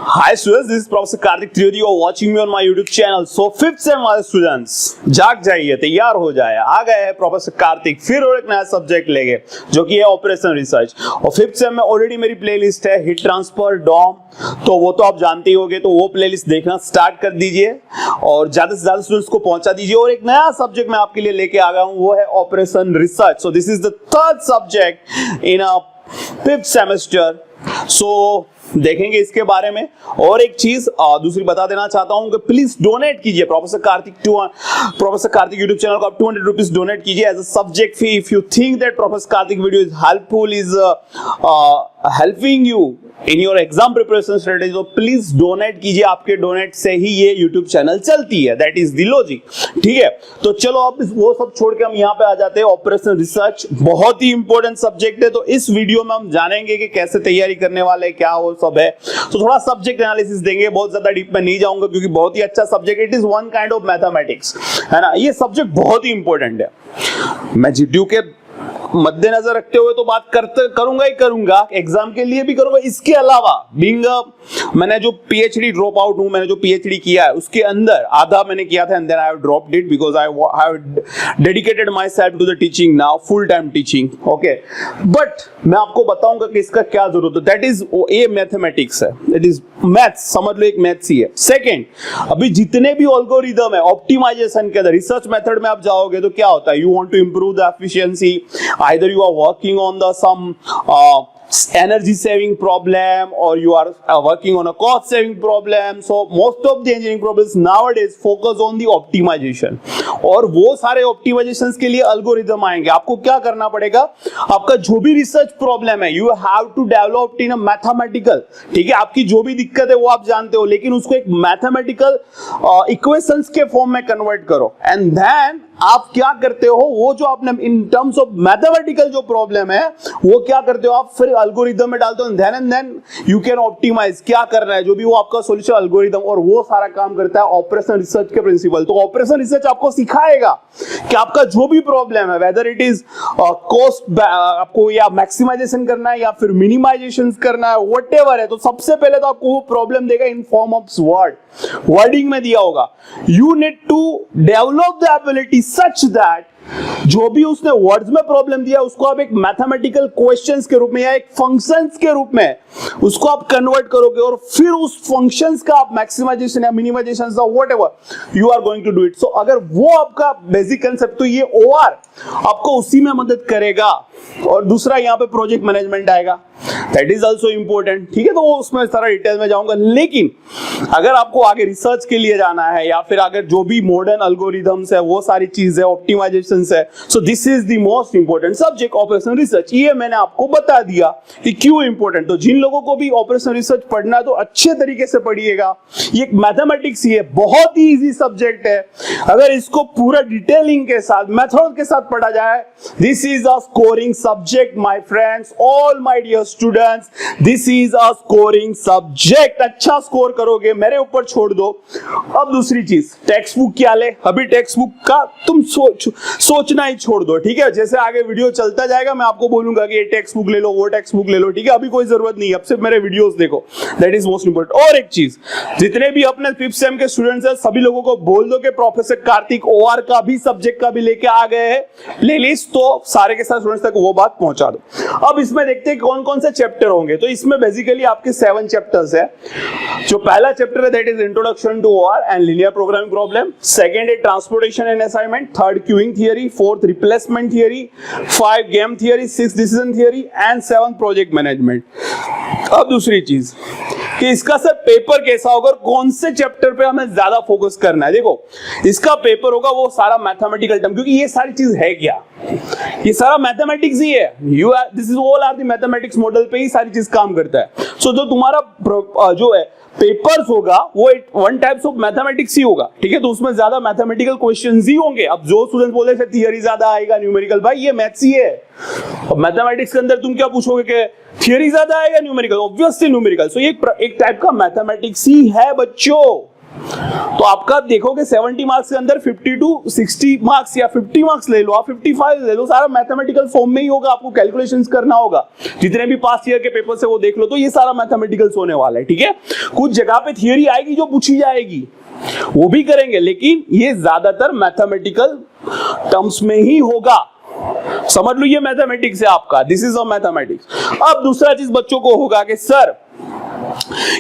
Hi students, this is Professor Karthik Trivedi. You are watching me on my YouTube channel. So fifth sem वाले students जाग जाइए, तैयार हो जाए, आ गए हैं प्रोफेसर कार्तिक फिर और एक नया सब्जेक्ट लेके जो कि है ऑपरेशन रिसर्च। और फिफ्थ सेम में ऑलरेडी मेरी प्लेलिस्ट है हीट ट्रांसफर डॉम, तो वो तो आप जानते ही होंगे, तो वो प्लेलिस्ट देखना स्टार्ट कर दीजिए और ज्यादा से ज्यादा स्टूडेंट्स को पहुंचा दीजिए। और एक नया सब्जेक्ट मैं आपके लिए लेके आ गया हूं, वो है operation research. So this is the third subject in a fifth semester. सो देखेंगे इसके बारे में। और एक चीज दूसरी बता देना चाहता हूं कि प्लीज डोनेट कीजिए प्रोफेसर कार्तिक यूट्यूब चैनल को आप 200 रुपीज डोनेट कीजिए as a subject fee. If you think that professor Kartik video is helpful, is helping you in your exam preparation strategy, तो प्लीज डोनेट कीजिए। आपके डोनेट से ही ये यूट्यूब चैनल चलती है, दैट इज द लॉजिक। ठीक है, तो चलो अब वो सब छोड़ के हम यहाँ पे आ जाते हैं। ऑपरेशन रिसर्च बहुत ही इंपॉर्टेंट सब्जेक्ट है, तो इस वीडियो में हम जानेंगे कि कैसे तैयारी करने वाले, क्या वो सब है। तो थोड़ा सब्जेक्ट एनालिसिस देंगे, बहुत ज्यादा डीप में नहीं जाऊंगा क्योंकि बहुत ही अच्छा subject, it is one kind of mathematics, है ना। ये सब्जेक्ट बहुत ही इंपॉर्टेंट है। मैं जीडीयू के मद्देनजर रखते हुए तो बात करूंगा, एग्जाम के लिए भी करूंगा। इसके अलावा बीइंग मैंने जो पीएचडी ड्रॉप आउट हूं, मैंने जो पीएचडी किया है उसके अंदर आधा मैंने किया था and then I have dropped it because I have dedicated my self to the teaching now, full time teaching. Okay, but मैं आपको बताऊंगा कि इसका क्या जरूरत है। दैट इज ये मैथमेटिक्स है, इट इज मैथ्स, समझ लो एक मैथ्स ही है। सेकंड, अभी जितने भी एल्गोरिदम है ऑप्टिमाइजेशन के अंदर, रिसर्च मेथड में आप जाओगे तो क्या होता है, you want to improve the efficiency, either you are working on some energy saving problem or you are working on a cost saving problem. So most of the engineering problems nowadays focus on the optimization, और वो सारे optimizations के लिए algorithm आएंगे। आपको क्या करना पड़ेगा, आपका जो भी रिसर्च प्रॉब्लम है you have to develop in a mathematical, ठीक है, आपकी जो भी दिक्कत है वो आप जानते हो, लेकिन उसको एक मैथमेटिकल इक्वेशंस के फॉर्म में कन्वर्ट करो एंड देन आप क्या करते हो, वो जो आपने इन टर्म्स ऑफ मैथमेटिकल जो प्रॉब्लम है वो क्या करते हो, आप फिर एल्गोरिथम में डालते हो देन यू कैन ऑप्टिमाइज क्या करना है, जो भी वो आपका सॉल्यूशन एल्गोरिथम, और वो सारा काम करता है ऑपरेशन रिसर्च के प्रिंसिपल। तो ऑपरेशन रिसर्च आपको सिखाएगा कि आपका जो भी प्रॉब्लम है, वेदर इट इज कॉस्ट आपको या मैक्सिमाइजेशन करना है या फिर मिनिमाइजेशन करना है, व्हाटएवर है, तो सबसे पहले तो आपको वो प्रॉब्लम देगा इन फॉर्म ऑफ वर्डिंग में दिया होगा। You need to develop the ability such that जो भी उसने वर्ड्स में प्रॉब्लम दिया उसको आप एक मैथमेटिकल क्वेश्चंस के रूप में या एक फंक्शंस के रूप में उसको आप कन्वर्ट करोगे, और फिर उस फंक्शंस का आप मैक्सिमाइजेशन या मिनिमाइजेशन या whatever you are going to do it. So अगर वो आपका बेसिक कांसेप्ट, तो ये ओआर आपको उसी में मदद करेगा। और दूसरा यहाँ पे प्रोजेक्ट मैनेजमेंट आएगा, दैट इज आल्सो इंपॉर्टेंट। ठीक है, तो वो उसमें सारा डिटेल में जाऊंगा, लेकिन अगर आपको आगे रिसर्च के लिए जाना है या फिर अगर जो भी मॉडर्न एल्गोरिथम्स है वो सारी चीजें ऑप्टिमाइजेशंस है, सो this is the most important subject operation research. ये मैंने आपको बता दिया कि क्यों इंपॉर्टेंट। तो जिन लोगों को भी ऑपरेशन रिसर्च पढ़ना है तो अच्छे तरीके से पढ़िएगा। ये एक मैथमेटिक्स ही है, बहुत ही इजी सब्जेक्ट है। अगर इसको पूरा डिटेलिंग के साथ, मेथड के साथ पढ़ा जाए, this is a scoring subject my friends, all my dear students, this is a scoring subject. अच्छा स्कोर करोगे, मेरे ऊपर छोड़ दो। अब दूसरी चीज, टेक्स्ट बुक क्या ले, अभी टेक्स्ट बुक का तुम सोचना ही छोड़ दो। ठीक है, जैसे आगे वीडियो चलता जाएगा मैं आपको बोलूंगा कि ये टेक्स्ट बुक ले लो, वो टेक्स्ट बुक ले लो। ठीक है, अभी कोई जरूरत नहीं है, अब सिर्फ मेरे वीडियोस देखो, दैट इज मोस्ट इंपॉर्टेंट। और एक चीज, जितने भी अपने फिफ्थ सेम के स्टूडेंट्स हैं सभी लोगों को बोल दो कि प्रोफेसर कार्तिक ओआर का भी सब्जेक्ट का भी लेके आ गए हैं प्लेलिस्ट, तो सारे के सारे स्टूडेंट्स तक वो बात पहुंचा दो। अब इसमें देखते हैं कौन कौन से चैप्टर होंगे। तो इसमें बेसिकली आपके 7 चैप्टर्स है। जो पहला चैप्टर है that is introduction to OR and linear programming problem, second है transportation and assignment, third queuing theory, fourth replacement theory, 5 game theory, 6 decision theory and 7 project management. अब दूसरी चीज कि इसका सर पेपर कैसा होगा, कौन से चैप्टर पे हमें ज्यादा फोकस करना है। देखो, इसका पेपर होगा वो सारा मैथमेटिकल टर्म, क्योंकि ये सारी चीज है क्या, ये सारा मैथमेटिक्स ही है। This is all are the mathematics model पे ही सारी चीज काम करता है। सो जो तुम्हारा जो है पेपर्स होगा वो वन टाइप्स ऑफ मैथमेटिक्स ही होगा। ठीक है, तो उसमें ज्यादा मैथमेटिकल क्वेश्चंस ही होंगे। अब जो स्टूडेंट बोले थे थियरी ज्यादा आएगा, न्यूमेरिकल, भाई ये मैथ्स ही है। अब मैथमेटिक्स के अंदर तुम क्या पूछोगे कि थियरी ज्यादा आएगा न्यूमेरिकल, ऑब्वियसली न्यूमेरिकल। सो ये एक टाइप का मैथमेटिक्स ही है बच्चों। तो आपका देखोगे 70 मार्क्स के अंदर 50 टू 60 मार्क्स या 50 मार्क्स ले लो, आप 55 ले लो, सारा मैथमेटिकल फॉर्म में ही होगा, आपको कैलकुलेशंस करना होगा। जितने भी पास्ट ईयर के पेपर से वो देख लो, तो ये सारा मैथमेटिकल्स होने वाला है, ठीक है। कुछ जगह पे थियरी आएगी जो पूछी जाएगी, वो भी करेंगे, लेकिन ये ज्यादातर मैथमेटिकल टर्म्स में ही होगा। समझ लो ये मैथमेटिक्स है आपका, दिस इज अ मैथमेटिक्स। अब दूसरा चीज बच्चों को होगा कि सर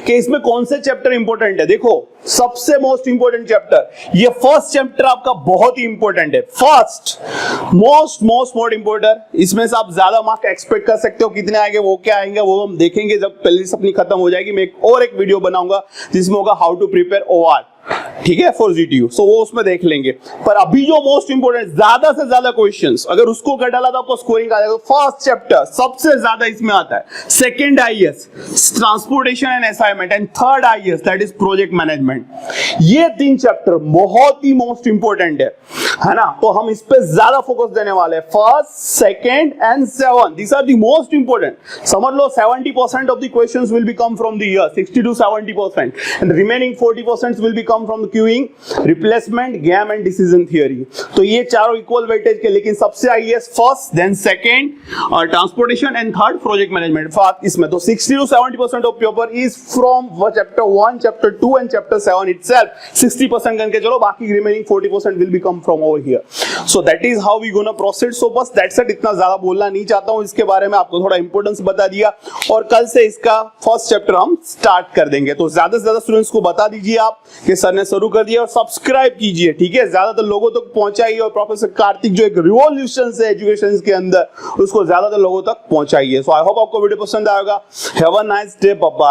कि इसमें कौन से चैप्टर इंपॉर्टेंट है। देखो सबसे मोस्ट इंपॉर्टेंट चैप्टर, ये फर्स्ट चैप्टर आपका बहुत ही इंपॉर्टेंट है, फर्स्ट मोस्ट इंपॉर्टेंट। इसमें से आप ज्यादा मार्क एक्सपेक्ट कर सकते हो, कितने आएंगे वो क्या आएंगे वो हम देखेंगे जब पहले अपनी खत्म हो जाएगी। मैं एक वीडियो बनाऊंगा जिसमें होगा हाउ टू प्रिपेयर ओआर, ठीक है, फॉर जीटीयू, सो वो उसमें देख लेंगे। पर अभी जो मोस्ट इंपोर्टेंट, ज्यादा से ज्यादा क्वेश्चंस अगर उसको कर डाला तो आपको स्कोरिंग आ जाएगा। फर्स्ट चैप्टर सबसे ज्यादा इसमें आता है, second IAS transportation and assignment, and third IAS that is project management. ये 3 चैप्टर बहुत ही मोस्ट इंपोर्टेंट है ना, तो हम इस पे ज्यादा फोकस देने वाले हैं। First, second and 7, these are the most important। समझ लो 70% of the questions will be come from the year, 60 to 70%, and remaining 40% will be come from the queuing, replacement, game and decision theory। तो ये चारों equal weightage के, लेकिन सबसे आईएएस first, then second और transportation and third project management. इसमें तो 60 to 70% of paper is from chapter 1, chapter 2 and chapter 7 itself. 60% करके चलो, बाकी remaining 40% will be come from over here. So that is how we gonna proceed. So बस that's it, इतना ज्यादा बोलना नहीं चाहता हूं इसके बारे में, आपको थोड़ा इंपॉर्टेंस बता दिया, और कल से इसका फर्स्ट चैप्टर हम स्टार्ट कर देंगे। तो ज्यादा से ज्यादा स्टूडेंट्स को बता दीजिए आप कि सर ने शुरू कर दिया, और सब्सक्राइब कीजिए, ठीक है, ज्यादातर लोगों तक पहुंचाइए, और प्रोफेसर कार्तिक जो एक रिवॉल्यूशन है एजुकेशन के अंदर, उसको ज्यादातर लोगों तक पहुंचाइए। सो आई होप आपको वीडियो पसंद आएगा। Have a nice day, bye bye.